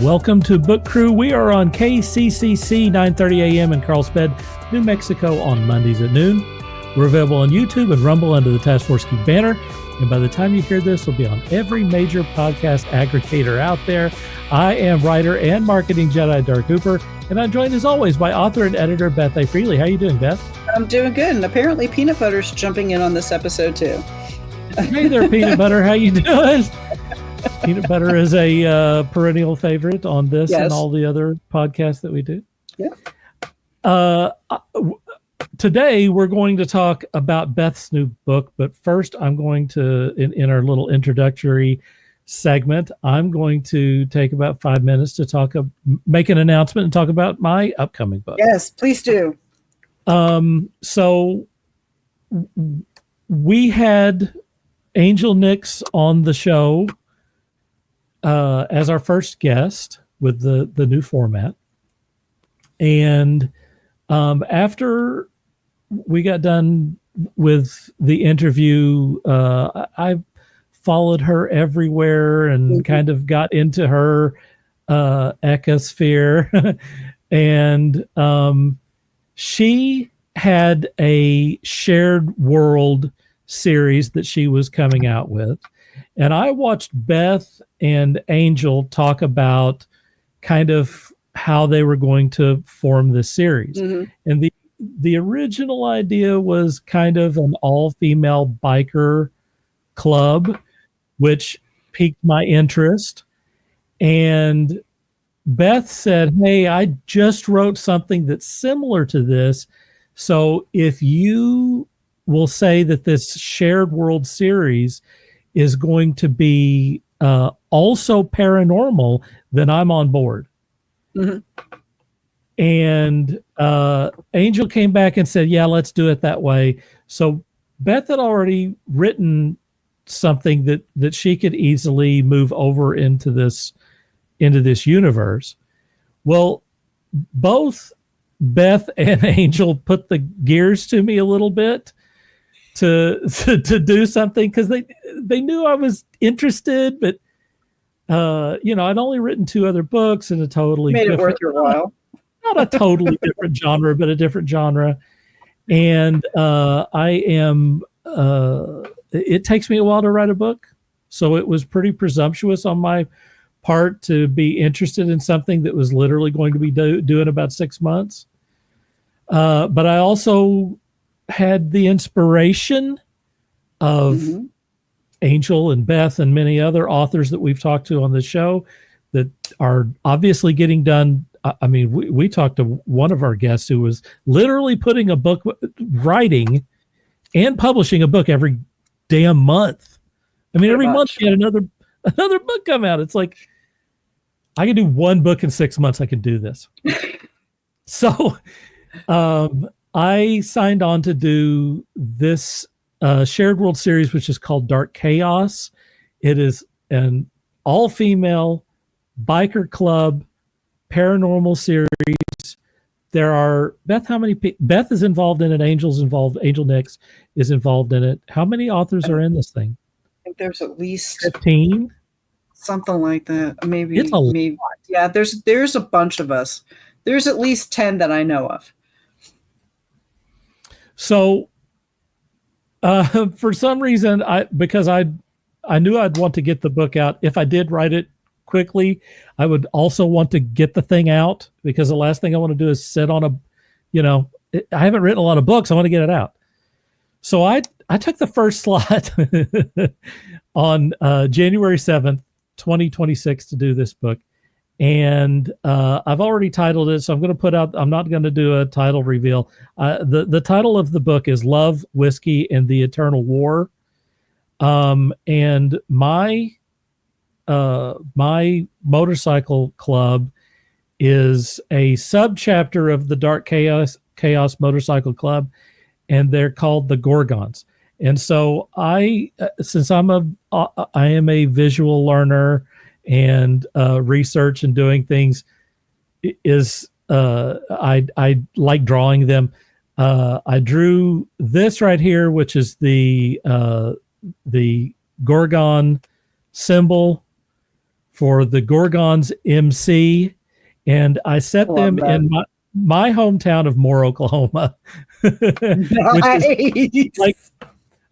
Welcome to Book Crew. We are on KCCC 9:30 a.m. in Carlsbad, New Mexico on Mondays at noon. We're available on YouTube and Rumble under the Task Force Geek banner. And by the time you hear this, we'll be on every major podcast aggregator out there. I am writer and marketing Jedi Dark Hooper, and I'm joined as always by author and editor Beth A. Freely. How you doing, Beth? I'm doing good, and apparently Peanut Butter's jumping in on this episode too. Hey there, Peanut Butter. How you doing? Peanut Butter is a perennial favorite on this and all the other podcasts that we do. Yeah. Today, we're going to talk about Beth's new book, but first I'm going to, in our little introductory segment, I'm going to take about 5 minutes to make an announcement and talk about my upcoming book. Yes, please do. So we had Angel Nix on the show as our first guest with the new format. And after we got done with the interview, I followed her everywhere and kind of got into her ecosphere. And she had a shared world series that she was coming out with. And I watched Beth and Angel talk about kind of how they were going to form this series. Mm-hmm. And the original idea was kind of an all-female biker club, which piqued my interest. And Beth said, hey, I just wrote something that's similar to this. So if you will say that this shared world series is going to be also paranormal, then I'm on board. Mm-hmm. And Angel came back and said, yeah, let's do it that way. So Beth had already written something that she could easily move over into this universe. Well, both Beth and Angel put the gears to me a little bit to do something, because they knew I was interested, but I'd only written 2 other books in a totally made it worth your while. Not a totally different genre, but a different genre. And it takes me a while to write a book. So it was pretty presumptuous on my part to be interested in something that was literally going to be due in about 6 months. But I also had the inspiration of Angel and Beth and many other authors that we've talked to on the show that are obviously getting done. I mean, we talked to one of our guests who was literally putting a book, writing and publishing a book every damn month. I mean, every month she had another book come out. It's like, I can do 1 book in 6 months. I can do this. So I signed on to do this shared world series, which is called Dark Chaos. It is an all-female biker club paranormal series. There are, Beth, how many people? Beth is involved in it. Angel's involved. Angel Nix is involved in it. How many authors are in this thing? I think there's at least 15, something like that. Maybe it's a lot. Yeah, there's a bunch of us. There's at least 10 that I know of. So for some reason, because I knew I'd want to get the book out. If I did write it quickly, I would also want to get the thing out, because the last thing I want to do is sit on I haven't written a lot of books. I want to get it out. So I took the first slot on January 7th, 2026 to do this book. And I've already titled it, so I'm going to put out, I'm not going to do a title reveal. The title of the book is Love, Whiskey, and the Eternal War. And my motorcycle club is a subchapter of the Dark Chaos Motorcycle Club, and they're called the Gorgons. And so since I am a visual learner and research and doing things I like drawing them. I drew this right here, which is the Gorgon symbol for the Gorgons MC, and I set them in my hometown of Moore, Oklahoma, which is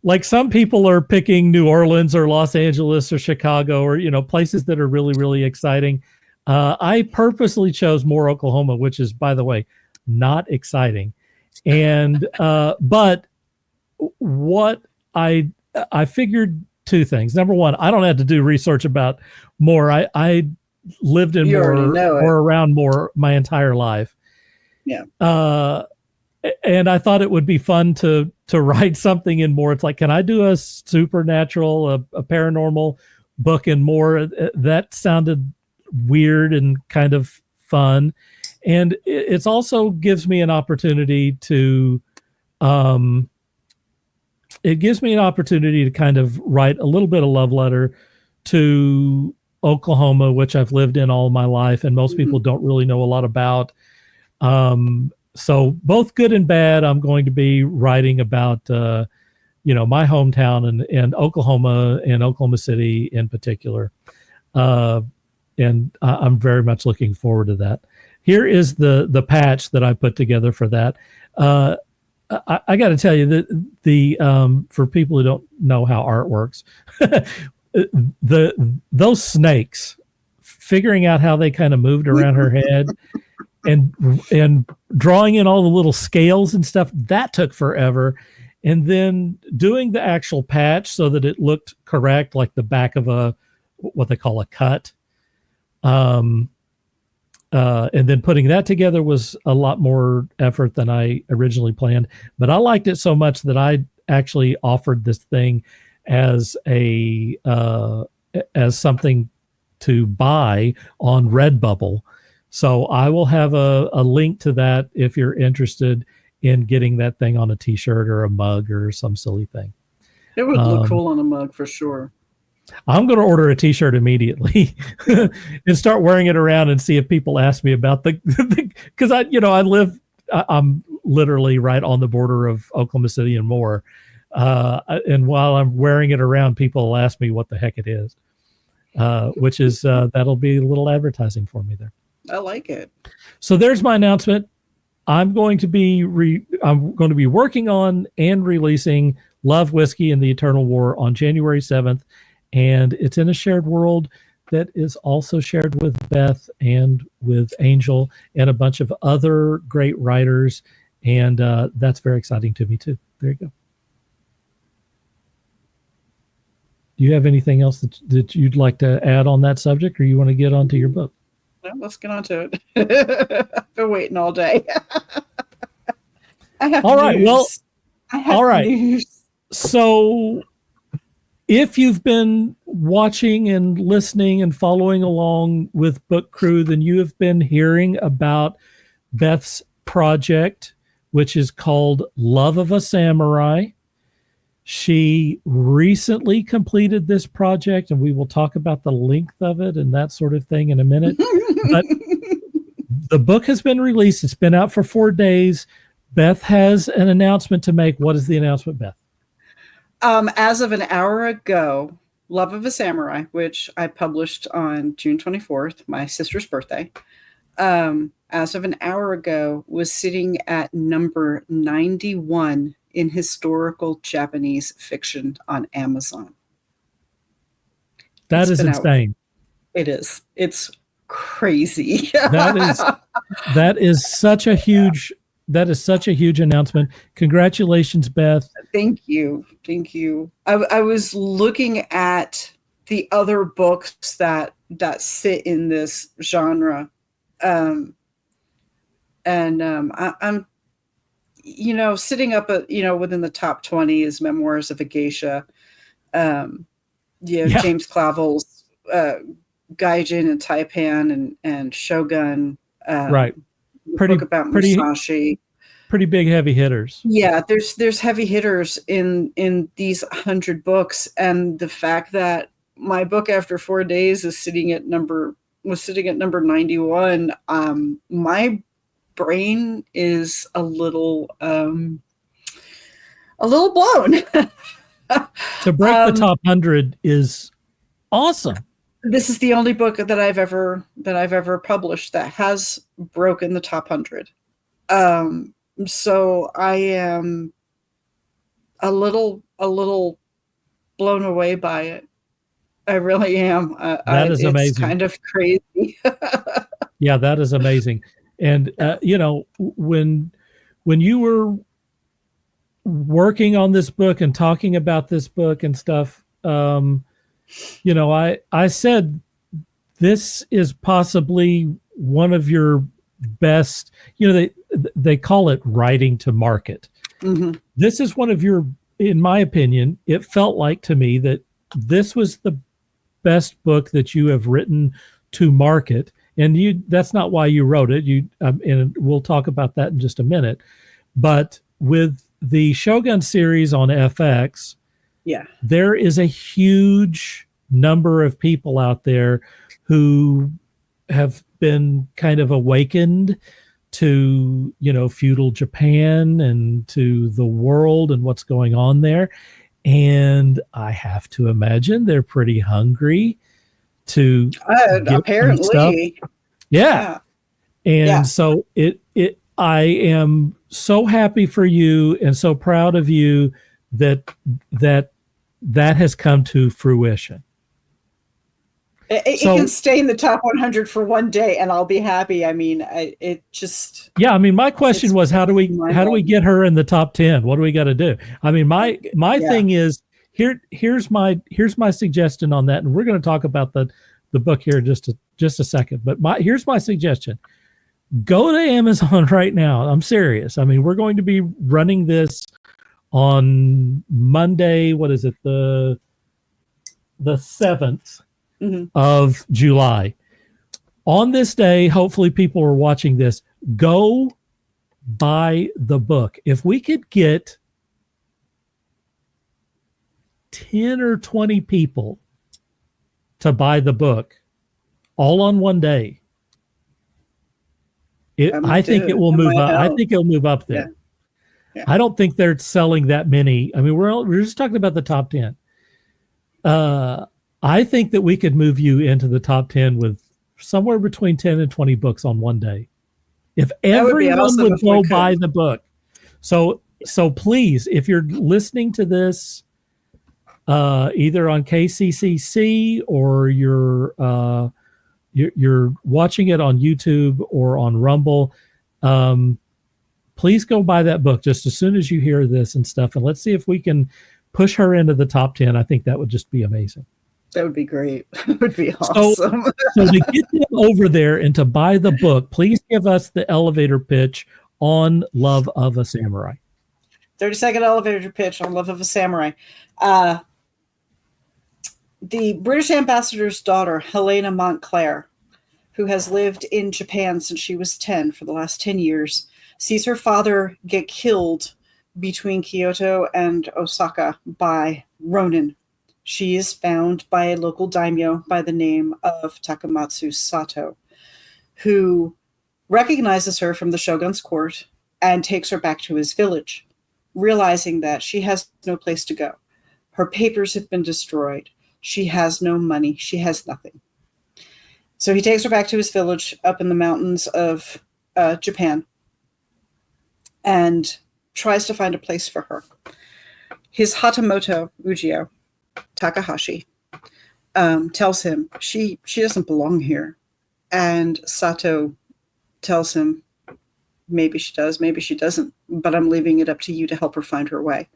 like some people are picking New Orleans or Los Angeles or Chicago or places that are really, really exciting. I purposely chose Moore, Oklahoma, which is, by the way, not exciting. And but what I figured two things. Number one, I don't have to do research about Moore. I lived in Moore or around Moore my entire life. Yeah. And I thought it would be fun to write something in Moore. It's like, can I do a supernatural, a paranormal book in Moore? That sounded weird and kind of fun. And it's also gives me an opportunity to, kind of write a little bit of love letter to Oklahoma, which I've lived in all my life, and most people don't really know a lot about. So both good and bad, I'm going to be writing about, my hometown and Oklahoma and Oklahoma City in particular. And I'm very much looking forward to that. Here is the patch that I put together for that. I got to tell you that the for people who don't know how art works, those snakes, figuring out how they kind of moved around her head and drawing in all the little scales and stuff, that took forever. And then doing the actual patch so that it looked correct, like the back of what they call a cut. And then putting that together was a lot more effort than I originally planned. But I liked it so much that I actually offered this thing as as something to buy on Redbubble. So I will have a link to that if you're interested in getting that thing on a t-shirt or a mug or some silly thing. It would look cool on a mug for sure. I'm going to order a t-shirt immediately and start wearing it around and see if people ask me about because I'm literally right on the border of Oklahoma City and Moore. And while I'm wearing it around, people will ask me what the heck it is, which is, that'll be a little advertising for me there. I like it. So there's my announcement. I'm going to be working on and releasing Love, Whiskey, and the Eternal War on January 7th. And it's in a shared world that is also shared with Beth and with Angel and a bunch of other great writers. And that's very exciting to me too. There you go. Do you have anything else that you'd like to add on that subject, or you want to get onto your book? No, let's get on to it. I've been waiting all day. I have all right. News. Well, I have all right. News. So if you've been watching and listening and following along with Book Crew, then you have been hearing about Beth's project, which is called Love of a Samurai. She recently completed this project, and we will talk about the length of it and that sort of thing in a minute. But the book has been released. It's been out for 4 days. Beth has an announcement to make. What is the announcement, Beth? As of an hour ago, Love of a Samurai, which I published on June 24th, my sister's birthday, as of an hour ago, was sitting at number 91 in historical Japanese fiction on Amazon. That is insane. It is. It's crazy. that is such a huge announcement. Congratulations, Beth. Thank you. I was looking at the other books that sit in this genre, I'm sitting up at within the top 20 is Memoirs of a Geisha. James Clavell's Gaijin and Taipan and Shogun. Right. Book about Musashi. Pretty big heavy hitters. Yeah, there's heavy hitters in these 100 books, and the fact that my book after 4 days was sitting at number 91. My brain is a little blown. To break the top 100 is awesome. This is the only book that I've ever published that has broken the top 100. So I am a little blown away by it. I really am. That is It's amazing. kind of crazy. Yeah, that is amazing. And Yeah. when you were working on this book and talking about this book and stuff, I said this is possibly one of your best. They call it writing to market. Mm-hmm. This is one of your, in my opinion, it felt like to me that this was the best book that you have written to market. And that's not why you wrote it. And we'll talk about that in just a minute. But with the Shogun series on FX, Yeah. there is a huge number of people out there who have been kind of awakened to, feudal Japan and to the world and what's going on there. And I have to imagine they're pretty hungry to get some stuff. Apparently. Yeah. Yeah. And Yeah. so I am so happy for you and so proud of you that has come to fruition. It can stay in the top 100 for one day, and I'll be happy. I mean, it just. Yeah, I mean, my question was, how do we get her in the top 10? What do we got to do? I mean, my thing is here's my suggestion on that, and we're going to talk about the book here in just a second. But here's my suggestion: go to Amazon right now. I'm serious. I mean, we're going to be running this on Monday. What is it? The 7th of July. On this day, hopefully people are watching this. Go buy the book. If we could get 10 or 20 people to buy the book all on one day, I think it will move up. I think it'll move up there. Yeah. I don't think they're selling that many. I mean, we're just talking about the top 10. I think that we could move you into the top 10 with somewhere between 10 and 20 books on one day. If everyone would go buy the book. So please, if you're listening to this, either on KCCC or you're watching it on YouTube or on Rumble, please go buy that book just as soon as you hear this and stuff. And let's see if we can push her into the top 10. I think that would just be amazing. That would be great. It would be awesome. So to get them over there and to buy the book, please give us the elevator pitch on Love of a Samurai. 30-second elevator pitch on Love of a Samurai. The British ambassador's daughter, Helena Montclair, who has lived in Japan since she was 10 for the last 10 years, sees her father get killed between Kyoto and Osaka by Ronin. She is found by a local daimyo by the name of Takamatsu Sato, who recognizes her from the shogun's court and takes her back to his village, realizing that she has no place to go. Her papers have been destroyed. She has no money. She has nothing. So he takes her back to his village up in the mountains of Japan and tries to find a place for her. His Hatamoto Ujio, Takahashi, tells him she doesn't belong here. And Sato tells him, maybe she does, maybe she doesn't, but I'm leaving it up to you to help her find her way.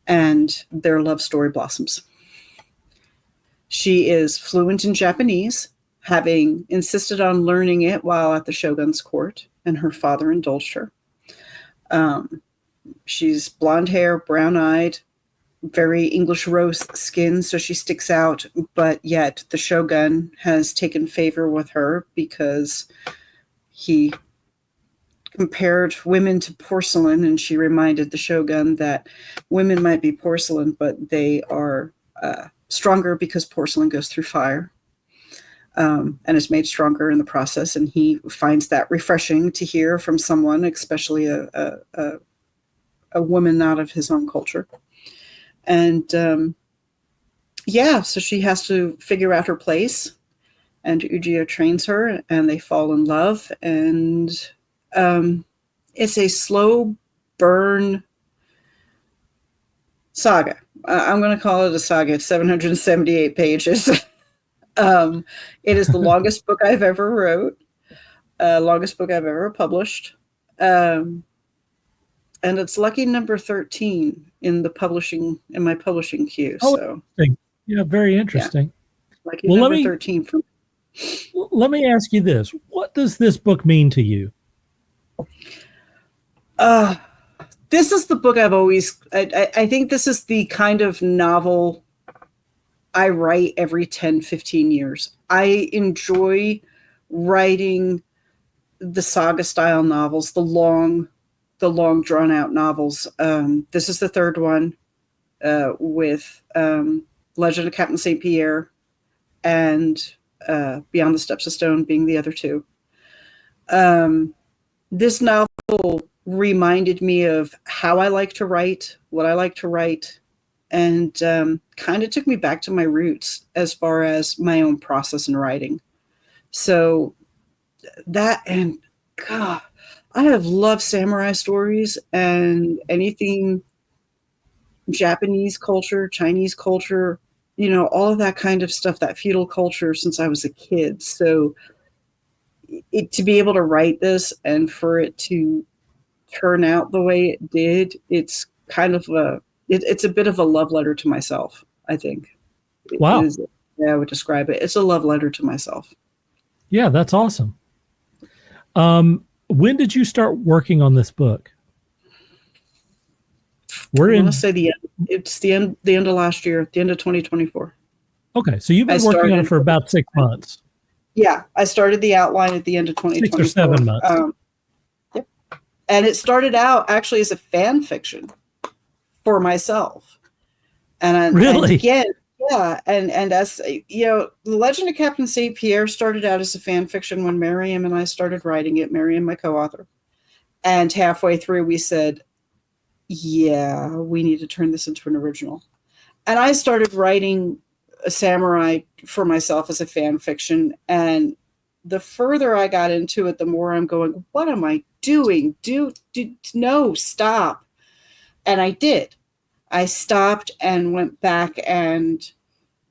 And their love story blossoms. She is fluent in Japanese, having insisted on learning it while at the shogun's court, and her father indulged her. She's blonde hair, brown-eyed, very English rose skin, so she sticks out, but yet the shogun has taken favor with her because he compared women to porcelain, and she reminded the shogun that women might be porcelain, but they are stronger because porcelain goes through fire, and is made stronger in the process. And he finds that refreshing to hear from someone, especially a woman out of his own culture. And yeah, so she has to figure out her place, and Ujio trains her, and they fall in love, and it's a slow burn saga. I'm going to call it a saga. It's 778 pages. It is the longest book I've ever wrote, longest book I've ever published. And it's lucky number 13 in my publishing queue. Oh, so yeah, very interesting. Yeah. Lucky well, number 13 for let me ask you this. What does this book mean to you? This is the book I think this is the kind of novel I write every 10, 15 years. I enjoy writing the saga style novels, the long drawn out novels. This is the third one with Legend of Captain St. Pierre and Beyond the Steps of Stone being the other two. This novel reminded me of how I like to write, what I like to write, and kind of took me back to my roots as far as my own process in writing. So that, and God, I have loved samurai stories and anything Japanese culture, Chinese culture, all of that kind of stuff, that feudal culture since I was a kid. So to be able to write this and for it to turn out the way it did, it's kind of it's a bit of a love letter to myself, I think. Wow. I would describe it. It's a love letter to myself. Yeah, that's awesome. When did you start working on this book? I want to say the end of last year, the end of 2024. Okay, so you've been working on it for about 6 months. Yeah, I started the outline at the end of 2024. 6 or 7 months. Yep. And it started out actually as a fan fiction for myself. And really? And again, yeah, and as The Legend of Captain St. Pierre started out as a fan fiction when Miriam and I started writing it, Miriam, my co-author. And halfway through we said, yeah, we need to turn this into an original. And I started writing a samurai for myself as a fan fiction. And the further I got into it, the more I'm going, what am I doing? No, stop. And I did. I stopped and went back and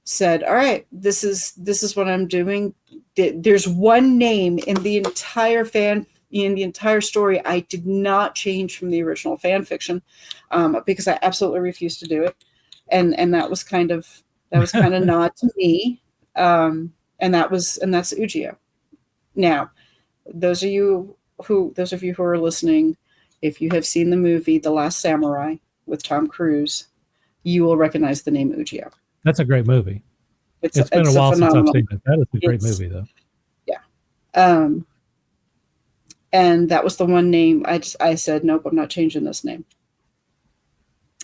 said, all right, this is what I'm doing. There's one name in the entire story I did not change from the original fan fiction, because I absolutely refused to do it. And that was kind of nod to me. And that's Ujio. Now, those of you who are listening, if you have seen the movie The Last Samurai with Tom Cruise, you will recognize the name Ujio. That's a great movie. It's been a while since I've seen it. That is a great movie, though. Yeah. And that was the one name I said, nope, I'm not changing this name.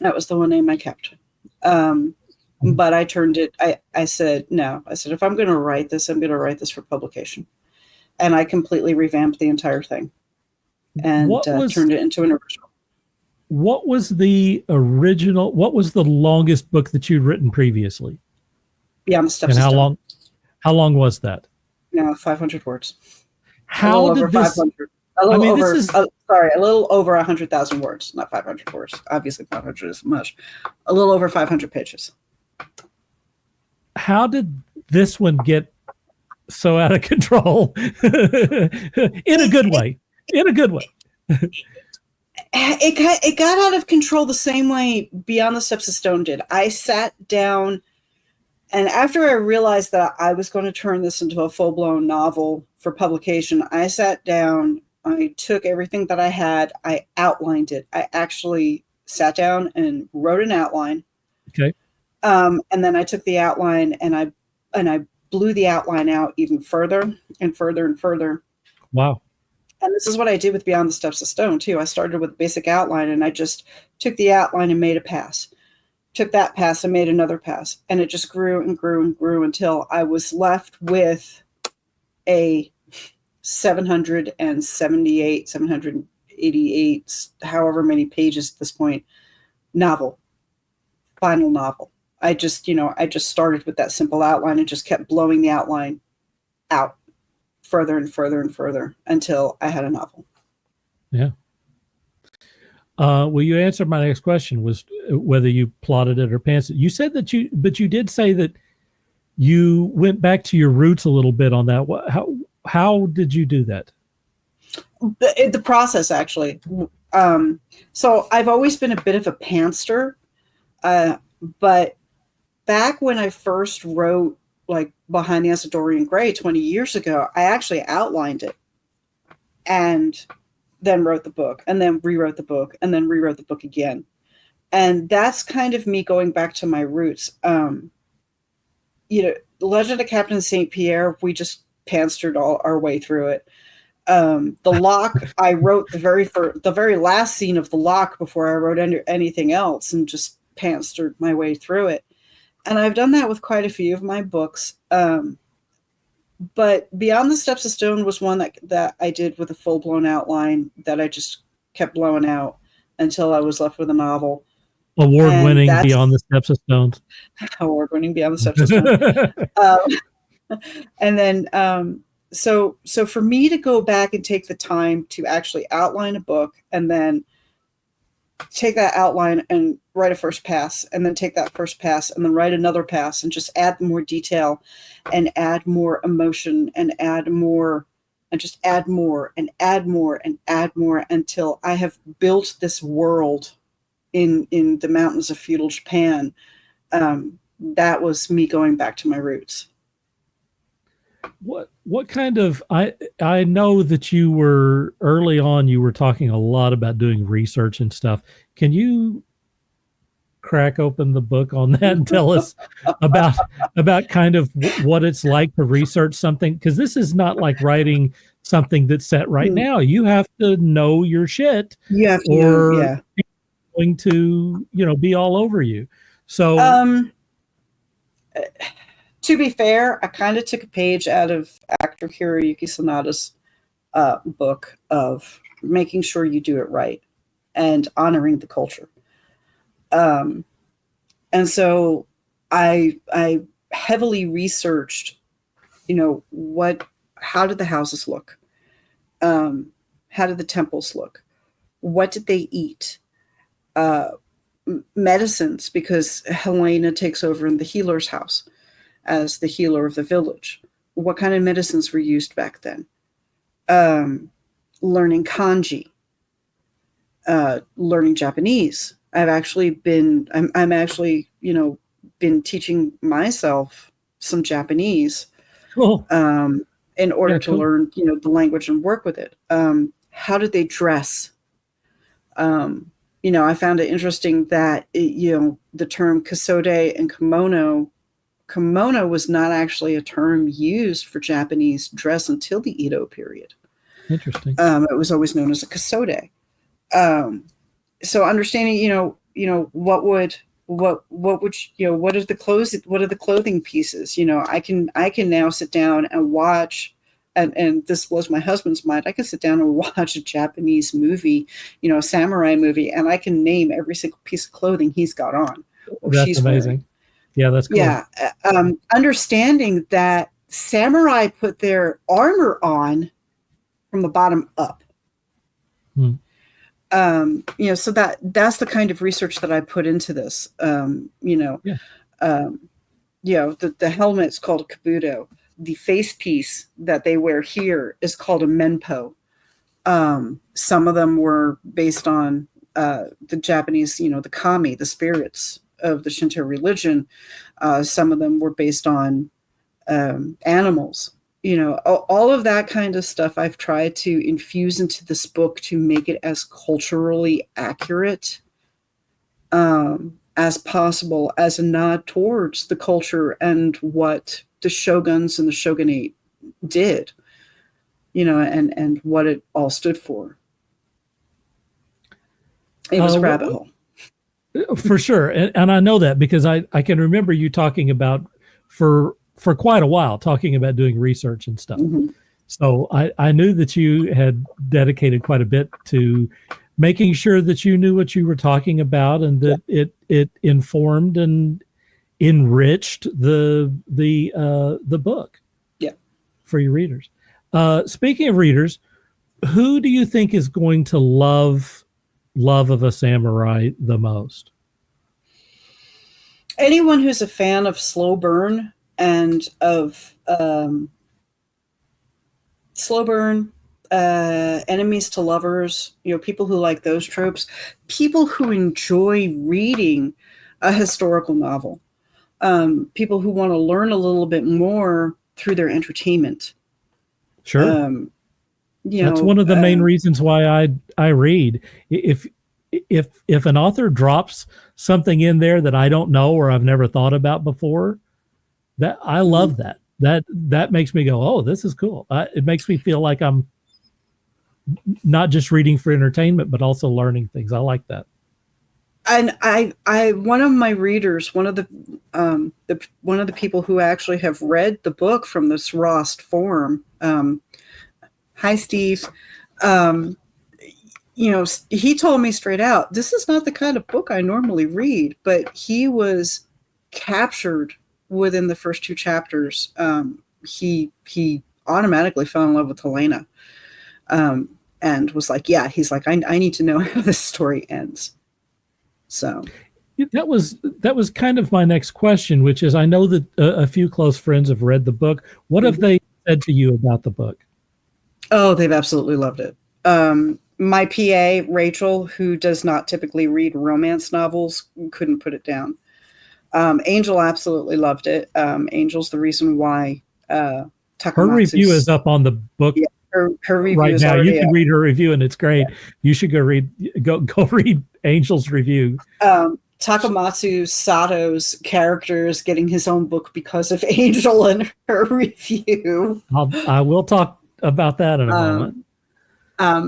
That was the one name I kept. But I turned it, I said, no. I said, if I'm going to write this, I'm going to write this for publication. And I completely revamped the entire thing and turned it into an original. What was the longest book that you'd written previously? Beyond the Steps and of Stone. How long was that? 500 words. How did this? A little over 100,000 words, not 500 words. Obviously, 500 is much. A little over 500 pages. How did this one get so out of control? In a good way. It got out of control the same way Beyond the Steps of Stone did. I sat down, and after I realized that I was going to turn this into a full-blown novel for publication, I sat down, I took everything that I had, I outlined it. I actually sat down and wrote an outline. Okay. And then I took the outline and I blew the outline out even further and further and further. Wow. And this is what I did with Beyond the Steps of Stone too. I started with a basic outline and I just took the outline and made a pass. Took that pass and made another pass. And it just grew and grew and grew until I was left with a 778, 788, however many pages at this point, final novel. I just started with that simple outline and just kept blowing the outline out further and further and further until I had a novel. Yeah. Well, you answered my next question, was whether you plotted it or pantsed it. You said that but you did say that you went back to your roots a little bit on that. How did you do that? The process, actually. So I've always been a bit of a pantster, but back when I first wrote, like, Behind the Asadorian Gray 20 years ago, I actually outlined it and then wrote the book and then rewrote the book and then rewrote the book again. And that's kind of me going back to my roots. The Legend of Captain St. Pierre, we just pantstered all our way through it. The Lock, I wrote the very last scene of The Lock before I wrote anything else, and just pantstered my way through it. And I've done that with quite a few of my books. But Beyond the Steps of Stone was one that I did with a full-blown outline that I just kept blowing out until I was left with a novel. Award-winning Beyond the Steps of Stone. Award-winning Beyond the Steps of Stone. And then, so for me to go back and take the time to actually outline a book and then take that outline and write a first pass, and then take that first pass and then write another pass, and just add more detail and add more emotion and add more and just add more and add more and add more until I have built this world in the mountains of feudal Japan. That was me going back to my roots. What kind of, I know that you were early on, you were talking a lot about doing research and stuff. Can you crack open the book on that and tell us about kind of what it's like to research something? Because this is not like writing something that's set right now. You have to know your shit. You have to know, yeah. It's going to, be all over you. So to be fair, I kind of took a page out of actor Hiroyuki Sanada's book of making sure you do it right and honoring the culture. And so I heavily researched, how did the houses look? How did the temples look? What did they eat? Medicines, because Helena takes over in the healer's house as the healer of the village. What kind of medicines were used back then? Learning kanji, learning Japanese. I'm actually, been teaching myself some Japanese. Cool. In order to learn, the language and work with it. How did they dress? I found it interesting that, the term kasode and kimono was not actually a term used for Japanese dress until the Edo period. Interesting. It was always known as a kasode. So understanding, what are the clothing pieces? I can now sit down and watch, and this blows my husband's mind. I can sit down and watch a Japanese movie, a samurai movie, and I can name every single piece of clothing he's got on. That's amazing. Wearing. Yeah, that's cool. Yeah, understanding that samurai put their armor on from the bottom up. So that's the kind of research that I put into this. The helmet's called a kabuto. The face piece that they wear here is called a menpo. Some of them were based on the Japanese, the kami, the spirits of the Shinto religion. Some of them were based on animals. All of that kind of stuff I've tried to infuse into this book to make it as culturally accurate as possible, as a nod towards the culture and what the shoguns and the shogunate did, and what it all stood for. It was a rabbit hole. For sure. And I know that because I can remember you talking about for quite a while, talking about doing research and stuff. Mm-hmm. So I knew that you had dedicated quite a bit to making sure that you knew what you were talking about and that it informed and enriched the book Yeah. for your readers. Speaking of readers, who do you think is going to love of a Samurai the most? Anyone who's a fan of slow burn and of slow burn, enemies to lovers, people who like those tropes, people who enjoy reading a historical novel, people who want to learn a little bit more through their entertainment. Sure. That's one of the main reasons why I read. If an author drops something in there that I don't know or I've never thought about before, that I love that. That makes me go, oh, this is cool. It makes me feel like I'm not just reading for entertainment, but also learning things. I like that. And one of my readers, one of the people who actually have read the book from this Rost forum. Hi, Steve. He told me straight out, this is not the kind of book I normally read, but he was captured within the first 2 chapters. He automatically fell in love with Helena, and was like, yeah, he's like, I need to know how this story ends. So that was kind of my next question, which is, I know that a few close friends have read the book. What have they said to you about the book? Oh, they've absolutely loved it. My PA, Rachel, who does not typically read romance novels, couldn't put it down. Angel absolutely loved it. Angel's the reason why Takamatsu's... Her review is up on the book. Yeah, her review right is now. You can up. read her review, and it's great. Yeah. You should go read Angel's review. Takamatsu Sato's character is getting his own book because of Angel and her review. I will talk about that in a moment.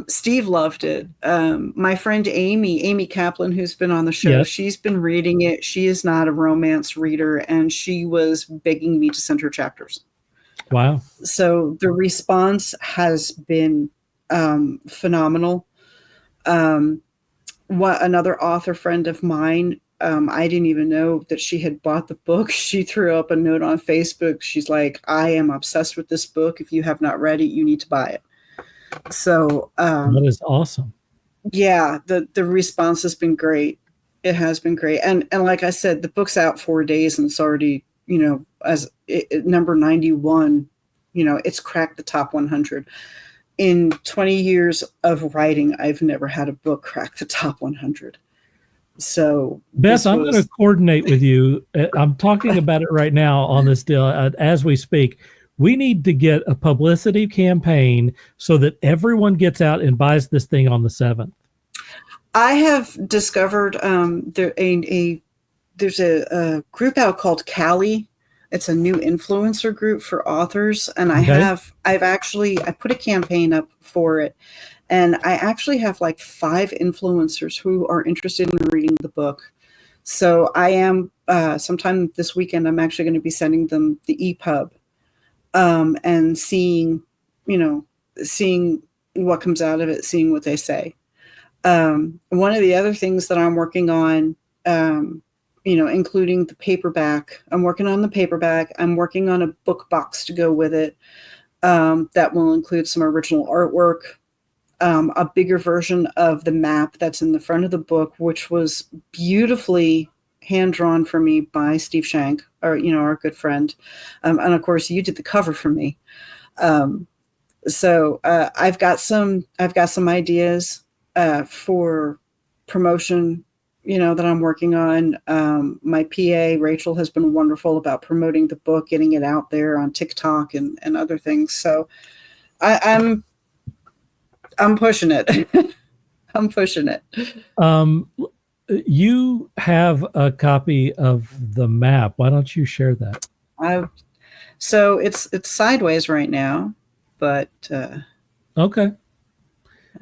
Steve loved it. My friend Amy Kaplan, who's been on the show, yes. She's been reading it. She is not a romance reader, and she was begging me to send her chapters. Wow. So the response has been phenomenal. Another author friend of mine, I didn't even know that she had bought the book. She threw up a note on Facebook. She's like, I am obsessed with this book. If you have not read it, you need to buy it. So that is awesome. Yeah, the response has been great. It has been great. And like I said, the book's out 4 days and it's already, as number 91, it's cracked the top 100. In 20 years of writing, I've never had a book crack the top 100. So Beth, I'm going to coordinate with you. I'm talking about it right now on this deal as we speak. We need to get a publicity campaign so that everyone gets out and buys this thing on the 7th. I have discovered there's a group out called Cali. It's a new influencer group for authors, and I put a campaign up for it, and I actually have like 5 influencers who are interested in reading the book. So I am sometime this weekend, I'm actually going to be sending them the EPUB. And seeing what comes out of it, seeing what they say. One of the other things that I'm working on, including the paperback. I'm working on the paperback. I'm working on a book box to go with it that will include some original artwork, a bigger version of the map that's in the front of the book, which was beautifully hand-drawn for me by Steve Shank, our good friend. And of course you did the cover for me. So I've got some ideas for promotion, that I'm working on. My PA, Rachel, has been wonderful about promoting the book, getting it out there on TikTok and other things. So I'm pushing it. I'm pushing it. You have a copy of the map. Why don't you share that? So it's sideways right now, but okay. I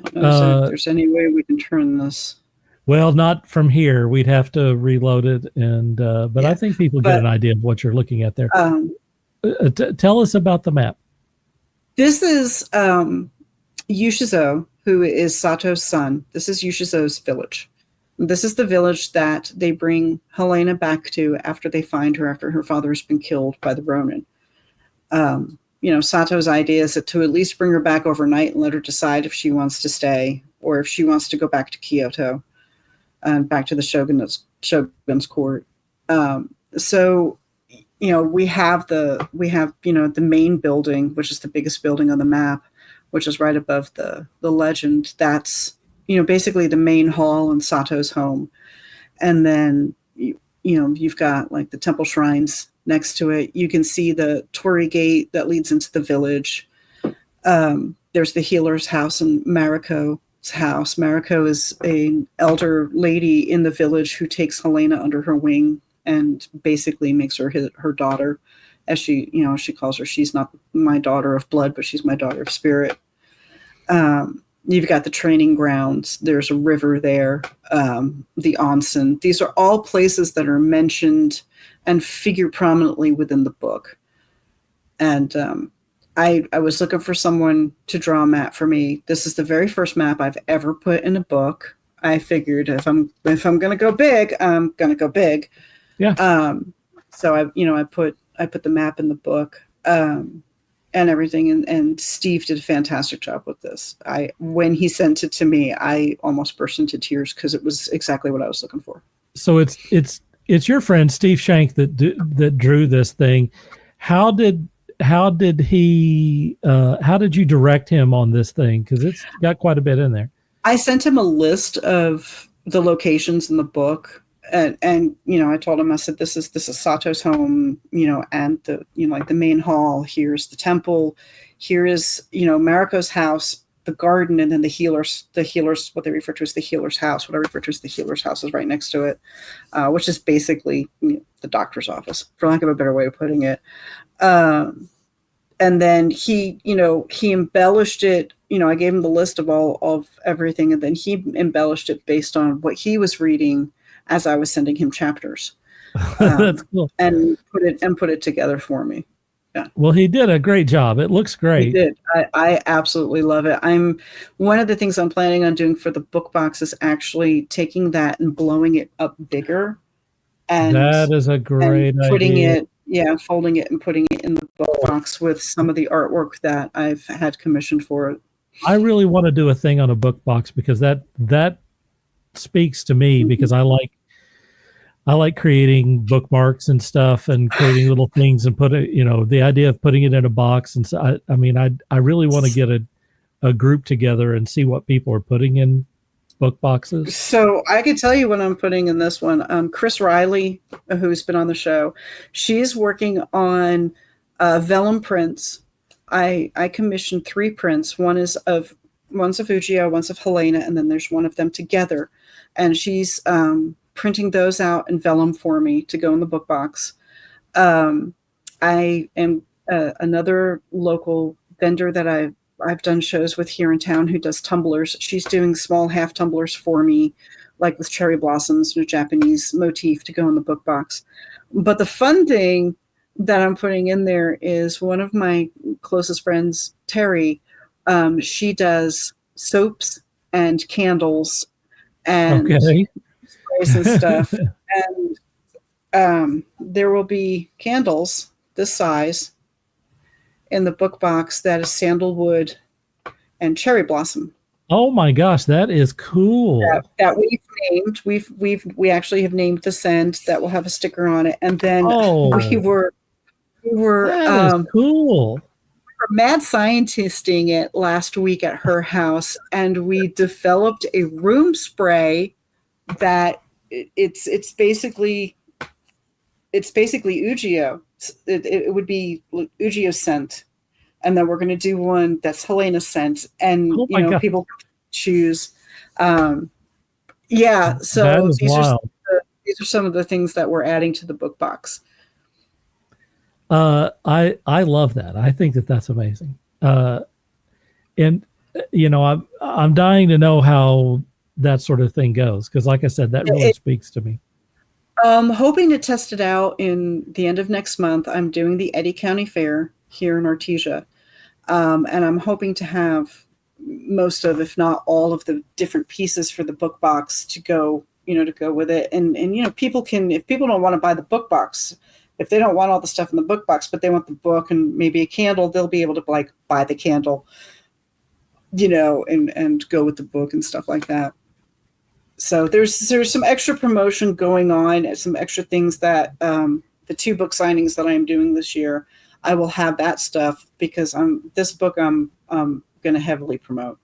don't know if there's any way we can turn this. Well, not from here. We'd have to reload it, and but yeah. I think people get an idea of what you're looking at there. Tell us about the map. This is Yushizo, who is Sato's son. This is Yushizo's village. This is the village that they bring Helena back to after they find her, after her father has been killed by the Ronin. Sato's idea is to at least bring her back overnight and let her decide if she wants to stay or if she wants to go back to Kyoto and back to the shogun's court. So we have the main building, which is the biggest building on the map, which is right above the legend. That's basically the main hall in Sato's home, and then you've got like the temple shrines next to it. You can see the torii gate that leads into the village. There's the healer's house and Mariko's house. Mariko is an elder lady in the village who takes Helena under her wing and basically makes her her daughter, as she calls her. She's not my daughter of blood, but she's my daughter of spirit. You've got the training grounds. There's a river there, the onsen. These are all places that are mentioned and figure prominently within the book. And I was looking for someone to draw a map for me. This is the very first map I've ever put in a book. I figured if I'm going to go big, I'm going to go big. Yeah. So I put the map in the book. And everything, and Steve did a fantastic job with this. When he sent it to me, I almost burst into tears because it was exactly what I was looking for. So it's your friend Steve Shank that drew this thing. How did you direct him on this thing? Because it's got quite a bit in there. I sent him a list of the locations in the book. And I told him, I said, this is Sato's home, and the like the main hall. Here's the temple. Here is Mariko's house, the garden, and then the healers. What they refer to as the healer's house. What I refer to as the healer's house is right next to it, which is basically the doctor's office, for lack of a better way of putting it. And then he embellished it. I gave him the list of all of everything, and then he embellished it based on what he was reading as I was sending him chapters. That's cool. And put it together for me. Yeah. Well, he did a great job. It looks great. He did. I absolutely love it. One of the things I'm planning on doing for the book box is actually taking that and blowing it up bigger. And that is a great putting idea. Folding it and putting it in the book box with some of the artwork that I've had commissioned for it. I really want to do a thing on a book box because that speaks to me, because I like creating bookmarks and stuff and creating little things and the idea of putting it in a box. And so I really want to get a group together and see what people are putting in book boxes. So I could tell you what I'm putting in this one. Chris Riley, who's been on the show, she's working on vellum prints. I commissioned 3 prints. One's of Ugio, one's of Helena, and then there's one of them together. And she's printing those out in vellum for me to go in the book box. I am another local vendor that I've done shows with here in town who does tumblers. She's doing small half tumblers for me, like with cherry blossoms and a Japanese motif to go in the book box. But the fun thing that I'm putting in there is one of my closest friends, Terry. She does soaps and candles and sprays and stuff. And there will be candles this size in the book box that is sandalwood and cherry blossom. Oh my gosh, that is cool. That we've named. We actually have named the scent that will have a sticker on it. And then we were that is cool. Mad scientisting it last week at her house, and we developed a room spray that it's basically Ugio. It would be Ugio scent, and then we're going to do one that's Helena scent, and people choose. So these are some of the things that we're adding to the book box. I love that. I think that's amazing. And I'm dying to know how that sort of thing goes, because like I said, that really speaks to me. Hoping to test it out in the end of next month. I'm doing the Eddy County Fair here in Artesia, and I'm hoping to have most of, if not all of, the different pieces for the book box to go to go with it. And people can, if people don't want to buy the book box, if they don't want all the stuff in the book box, but they want the book and maybe a candle, they'll be able to like buy the candle, and go with the book and stuff like that. So there's some extra promotion going on, and some extra things that the 2 book signings that I'm doing this year, I will have that stuff because this book I'm going to heavily promote.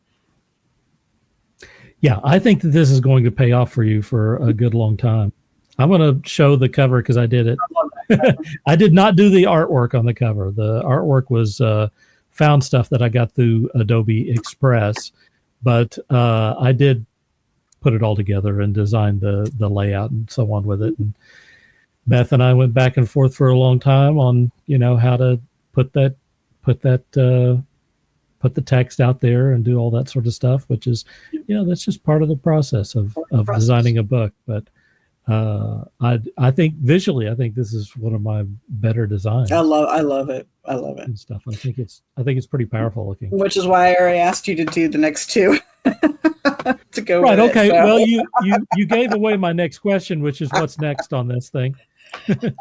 Yeah, I think that this is going to pay off for you for a good long time. I'm going to show the cover because I did it. I did not do the artwork on the cover. The artwork was found stuff that I got through Adobe Express, but I did put it all together and designed the layout and so on with it. And Beth and I went back and forth for a long time on how to put the text out there and do all that sort of stuff, which is that's just part of the process of designing a book. But I think visually, I think this is one of my better designs. I love it and stuff. I think it's pretty powerful looking, which is why I already asked you to do the next 2 to go right. with Okay, it, so. Well, you gave away my next question, which is what's next on this thing.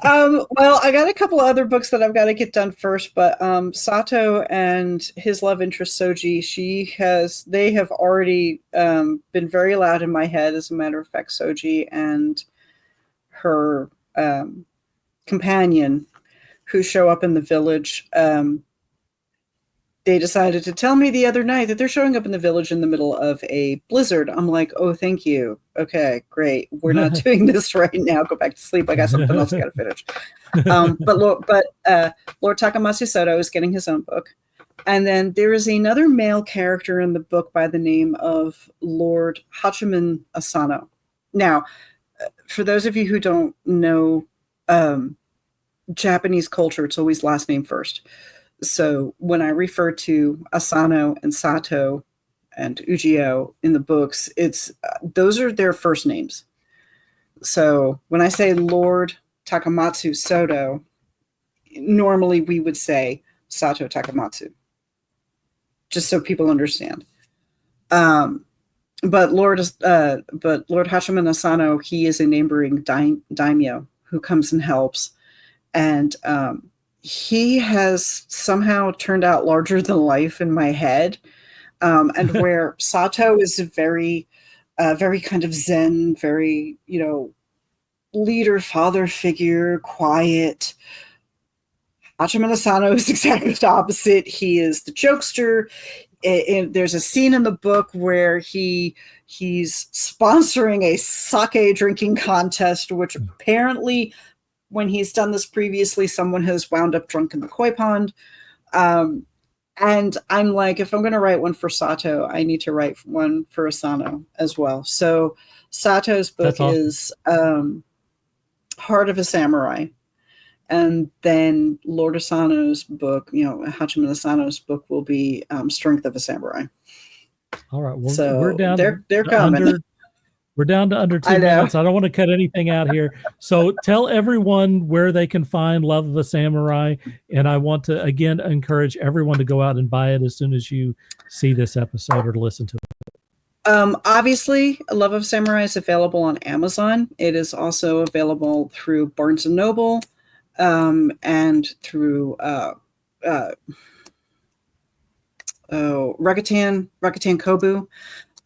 Well, I got a couple of other books that I've got to get done first, but Sato and his love interest Soji, they have already been very loud in my head. As a matter of fact, Soji and her companion, who show up in the village, they decided to tell me the other night that they're showing up in the village in the middle of a blizzard. I'm like, oh, thank you. Okay, great. We're not doing this right now. Go back to sleep. I got something else I got to finish. But Lord Takamatsu Soto is getting his own book. And then there is another male character in the book by the name of Lord Hachiman Asano. Now, for those of you who don't know Japanese culture, it's always last name first. So when I refer to Asano and Sato and Ujio in the books, those are their first names. So when I say Lord Takamatsu Soto, normally we would say Sato Takamatsu, just so people understand. But Lord Hachiman Asano, he is a neighboring daimyo who comes and helps, and he has somehow turned out larger than life in my head. And where Sato is a very kind of zen, very, leader, father figure, quiet. Hachiman Asano is exactly the opposite. He is the jokester. There's a scene in the book where he's sponsoring a sake drinking contest, which apparently, when he's done this previously, someone has wound up drunk in the koi pond. And I'm like, if I'm going to write one for Sato, I need to write one for Asano as well. So Sato's book is Heart of a Samurai. And then Lord Asano's book, Hachiman Asano's book will be Strength of a Samurai. All right. Well, so we're down. They're coming. We're down to under 2 minutes. I don't want to cut anything out here. So tell everyone where they can find Love of a Samurai. And I want to, again, encourage everyone to go out and buy it as soon as you see this episode or to listen to it. Obviously, Love of Samurai is available on Amazon. It is also available through Barnes & Noble and through Rakuten Kobo,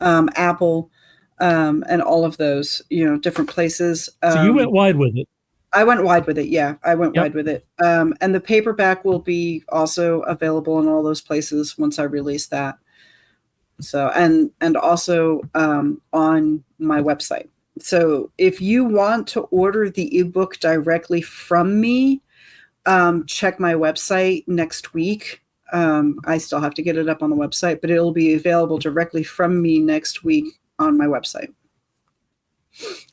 Apple, and all of those, different places. So you went wide with it. I went wide with it. Yeah, I went wide with it. And the paperback will be also available in all those places once I release that. So, and also on my website. So if you want to order the ebook directly from me, check my website next week. I still have to get it up on the website, but it'll be available directly from me next week on my website.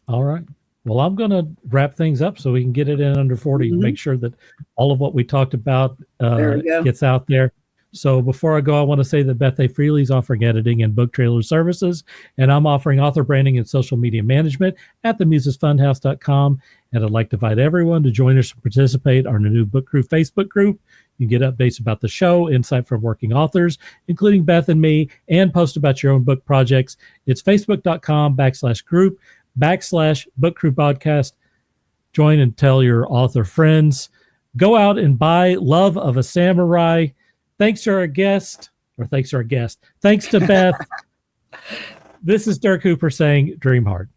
All right. Well, I'm going to wrap things up so we can get it in under 40 and make sure that all of what we talked about gets out there. So before I go, I want to say that Beth A. Freely is offering editing and book trailer services, and I'm offering author branding and social media management at themusesfunhouse.com. And I'd like to invite everyone to join us and participate in our new Book Crew Facebook group. You can get updates about the show, insight from working authors, including Beth and me, and post about your own book projects. It's facebook.com/group /Book Crew Podcast. Join and tell your author friends. Go out and buy Love of a Samurai. Thanks to our guest. Thanks to Beth. This is Dirk Hooper saying, dream hard.